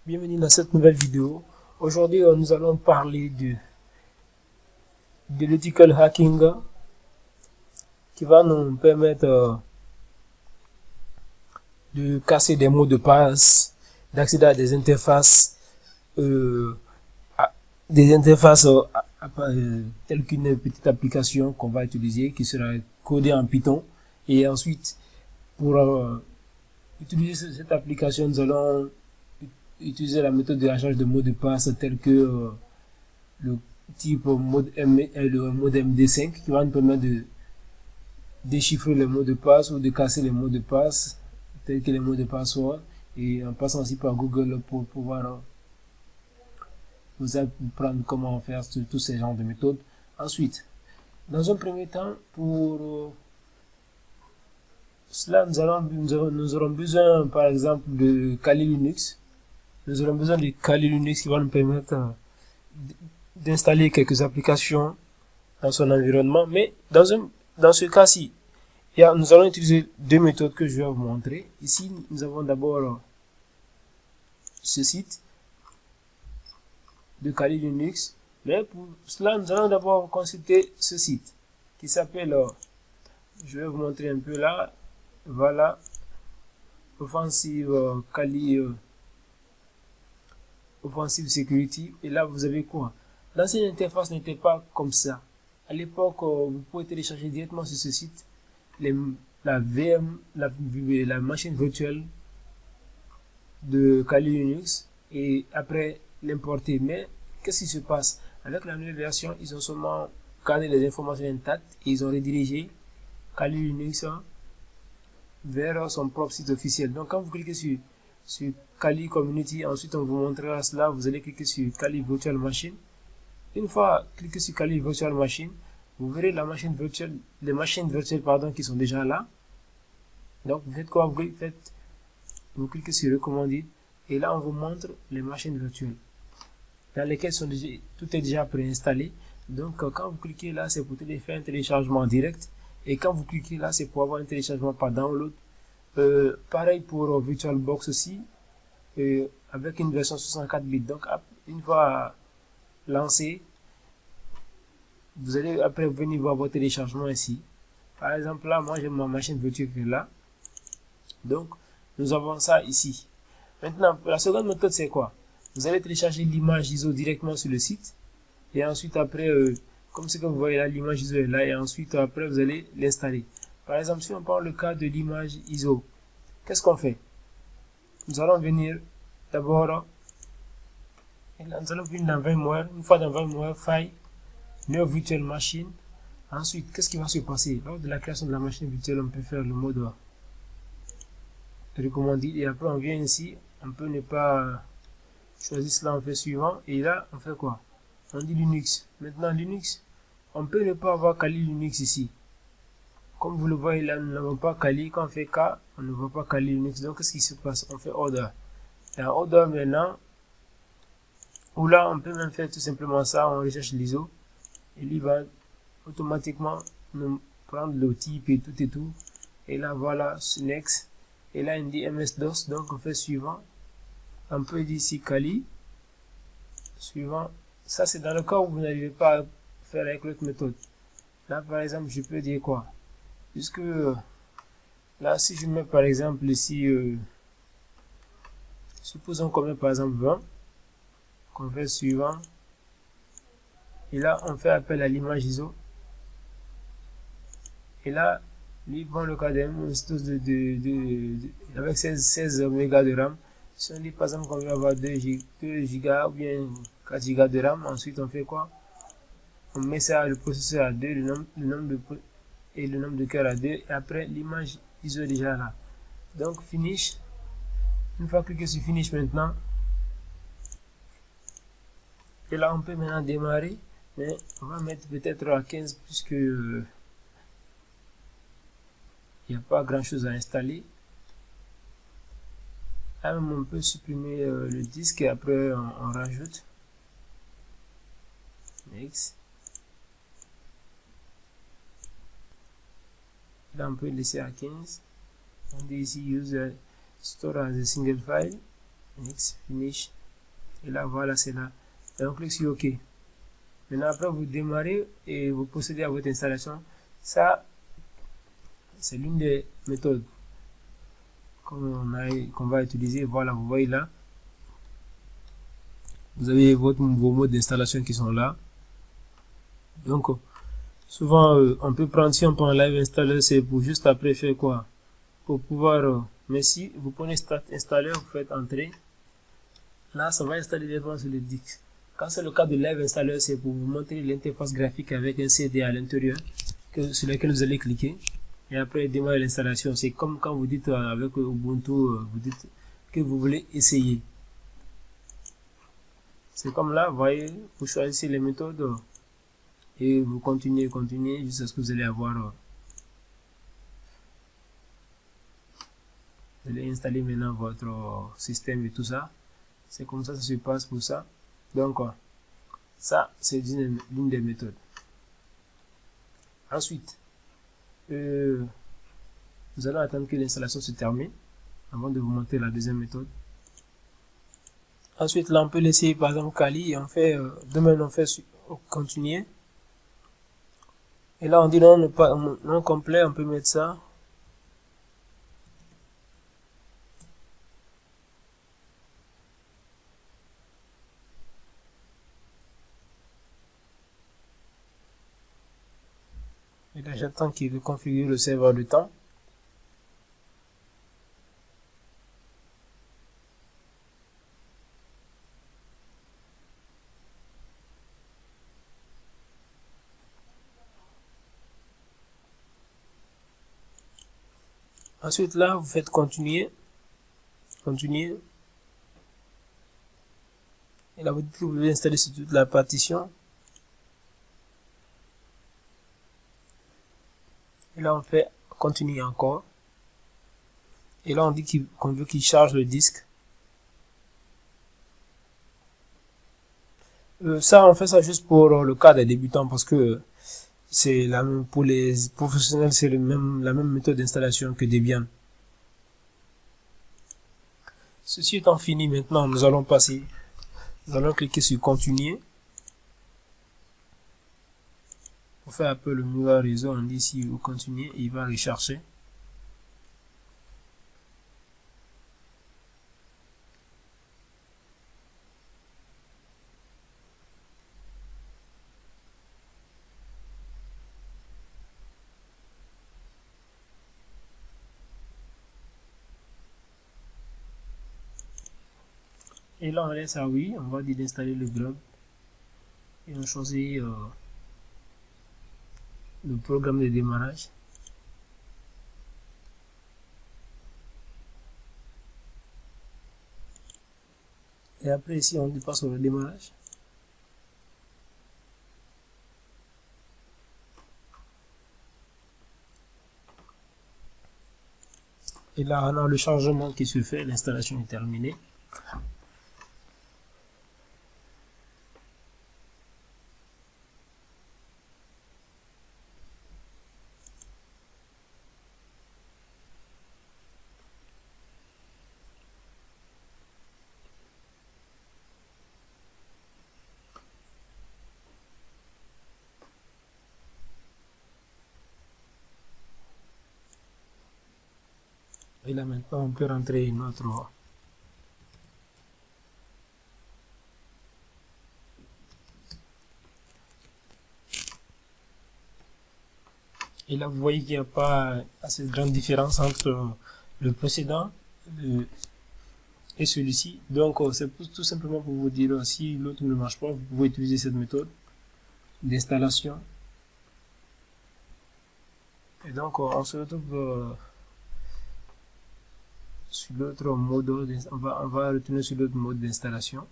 Bienvenue dans cette nouvelle vidéo. Aujourd'hui, nous allons parler de l'ethical hacking qui va nous permettre de casser des mots de passe, d'accéder à des interfaces, euh, telles qu'une petite application qu'on va utiliser qui sera codée en Python. Et ensuite, pour utiliser cette application, nous allons utiliser la méthode de hachage de mots de passe telle que le type mode le mode MD5 qui va nous permettre de déchiffrer les mots de passe ou de casser les mots de passe tels que les mots de password, et en passant aussi par Google pour pouvoir vous apprendre comment faire tous ces genres de méthodes. Ensuite, dans un premier temps, pour cela, nous aurons besoin par exemple de Kali Linux. Nous aurons besoin de Kali Linux qui va nous permettre d'installer quelques applications dans son environnement. Mais dans ce cas-ci, nous allons utiliser deux méthodes que je vais vous montrer. Ici, nous avons d'abord ce site de Kali Linux. Mais pour cela, nous allons d'abord consulter ce site qui s'appelle, je vais vous montrer un peu là, voilà, Offensive Kali Offensive Security. Et là, vous avez quoi? L'ancienne interface n'était pas comme ça. À l'époque, vous pouvez télécharger directement sur ce site la VM, la machine virtuelle de Kali Linux et après l'importer. Mais qu'est-ce qui se passe? Avec la nouvelle version, ils ont seulement gardé les informations intactes et ils ont redirigé Kali Linux vers son propre site officiel. Donc quand vous cliquez sur Kali Community, ensuite on vous montrera cela, vous allez cliquer sur Kali Virtual Machine. Une fois cliqué sur Kali Virtual Machine, vous verrez les machines virtuelles qui sont déjà là. Donc vous faites quoi? Vous cliquez sur Recommanded et là on vous montre les machines virtuelles dans lesquelles tout est déjà préinstallé. Donc quand vous cliquez là, c'est pour faire un téléchargement direct, et quand vous cliquez là, c'est pour avoir un téléchargement par download. Pareil pour VirtualBox aussi, avec une version 64 bits. Donc une fois lancé, vous allez après venir voir votre téléchargement ici. Par exemple là, moi j'ai ma machine virtuelle qui est là. Donc nous avons ça ici. Maintenant, la seconde méthode c'est quoi? Vous allez télécharger l'image ISO directement sur le site, et ensuite après, comme ce que vous voyez là, l'image ISO est là, et ensuite après vous allez l'installer. Par exemple, si on prend le cas de l'image ISO, qu'est-ce qu'on fait? Nous allons venir d'abord, nous allons venir dans VMware. Une fois dans VMware, File, New Virtual Machine. Ensuite, qu'est-ce qui va se passer? Lors de la création de la machine virtuelle, on peut faire le mode recommandé, et après on vient ici, on peut ne pas choisir cela, on fait suivant, et là on fait quoi? On dit Linux. Maintenant Linux, on peut ne pas avoir Kali Linux ici. Comme vous le voyez là, nous n'avons pas Kali. Quand on fait K, on ne voit pas Kali Linux. Donc qu'est-ce qui se passe? On fait Order. Dans Order maintenant, ou là on peut même faire tout simplement ça, on recherche l'ISO, et lui va automatiquement nous prendre le type et tout, et là voilà, Next, et là il dit MS-DOS, donc on fait suivant. On peut dire ici Kali, suivant. Ça c'est dans le cas où vous n'arrivez pas à faire avec l'autre méthode. Là par exemple je peux dire quoi? Puisque là si je mets par exemple ici, supposons qu'on met par exemple 20, qu'on fait suivant, et là on fait appel à l'image ISO, et là lui prend le cas avec 16 mégas de RAM. Si on dit par exemple qu'on veut avoir 2 gigas ou bien 4 gigas de RAM, ensuite on fait quoi? On met ça, le processeur à 2, le nombre de cœurs à 2, et après l'image ISO est déjà là. Donc finish. Une fois cliqué sur finish maintenant, et là on peut maintenant démarrer, mais on va mettre peut-être à 15 puisque il n'y a pas grand chose à installer. Là même on peut supprimer le disque, et après on rajoute. Next. Là on peut laisser à 15. On dit ici use store as a single file. Next, finish. Et là, voilà, c'est là. Et on clique sur OK. Maintenant, après, vous démarrez et vous procédez à votre installation. Ça, c'est l'une des méthodes qu'on va utiliser. Voilà, vous voyez là. Vous avez vos modes d'installation qui sont là. Donc, souvent, on peut prendre, si on prend Live Installer, c'est pour juste après faire quoi? Pour pouvoir, mais si vous prenez Start Installer, vous faites entrer. Là, ça va installer directement sur le disque. Quand c'est le cas de Live Installer, c'est pour vous montrer l'interface graphique avec un CD à l'intérieur sur lequel vous allez cliquer. Et après, démarrer l'installation. C'est comme quand vous dites avec Ubuntu, vous dites que vous voulez essayer. C'est comme là, vous voyez, vous choisissez les méthodes et vous continuez jusqu'à ce que vous allez avoir. Vous allez installer maintenant votre système et tout ça. C'est comme ça se passe pour ça. Donc, ça, c'est l'une des méthodes. Ensuite, nous allons attendre que l'installation se termine avant de vous montrer la deuxième méthode. Ensuite, là, on peut laisser par exemple Kali et on fait, demain, on fait continuer. Et là, on dit non complet, on peut mettre ça. Et là, j'attends qu'il configure le serveur de temps. Ensuite, là, vous faites continuer. Continuer. Et là, vous dites que vous voulez installer sur toute la partition. Et là, on fait continuer encore. Et là, on dit qu'on veut qu'il charge le disque. Ça, on fait ça juste pour le cas des débutants parce que c'est la même pour les professionnels, c'est la même méthode d'installation que Debian. Ceci étant fini, maintenant, nous allons cliquer sur continuer. Pour faire un peu le mieux réseau, on dit ici vous continuez, il va rechercher. Et là, on laisse à oui, on va dire d'installer le globe. Et on choisit le programme de démarrage. Et après, ici, on passe sur le démarrage. Et là, on a le changement qui se fait, l'installation est terminée. Et là maintenant on peut rentrer notre et là vous voyez qu'il n'y a pas assez grande différence entre le précédent et celui-ci. Donc c'est tout simplement pour vous dire si l'autre ne marche pas, vous pouvez utiliser cette méthode d'installation. Et donc on se retrouve sur l'autre mode, on va retourner sur l'autre mode d'installation.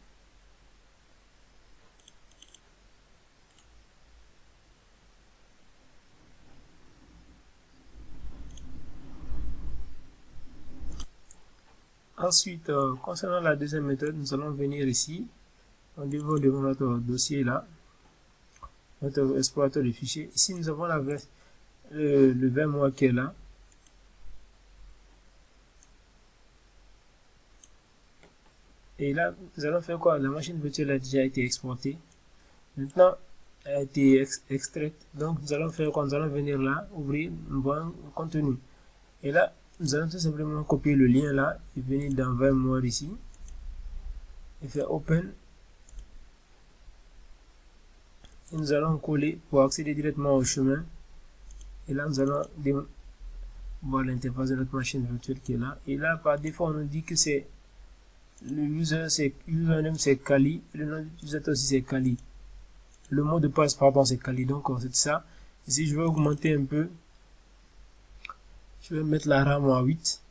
Ensuite, concernant la deuxième méthode, nous allons venir ici, au niveau de notre dossier là, notre explorateur de fichiers. Ici, nous avons le VMware qui est là. Et là, nous allons faire quoi? La machine virtuelle a déjà été exportée. Maintenant, elle a été extraite. Donc, nous allons faire quoi? Nous allons venir là, ouvrir, voir un contenu. Et là, nous allons tout simplement copier le lien là et venir dans VMware ici et faire Open. Et nous allons coller pour accéder directement au chemin. Et là, nous allons voir l'interface de notre machine virtuelle qui est là. Et là, par défaut, on nous dit que c'est le username c'est Kali, le nom d'utilisateur aussi c'est Kali. Le mot de passe, pardon, c'est Kali. Donc, c'est ça. Ici, je vais augmenter un peu. Je vais mettre la RAM à 8.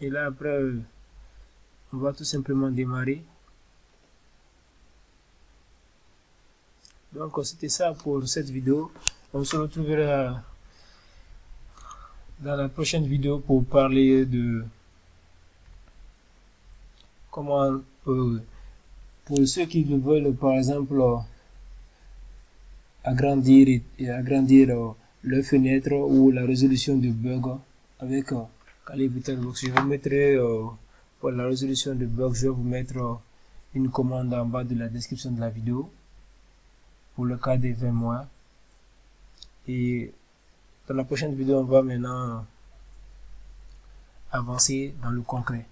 Et là, après, on va tout simplement démarrer. Donc, c'était ça pour cette vidéo. On se retrouvera dans la prochaine vidéo pour parler de comment, pour ceux qui veulent, par exemple, agrandir leur fenêtre ou la résolution de bugs avec Kali VirtualBox. Je vous mettrai pour la résolution de bugs, je vais vous mettre une commande en bas de la description de la vidéo pour le cas des VMware. Et dans la prochaine vidéo, on va maintenant avancer dans le concret.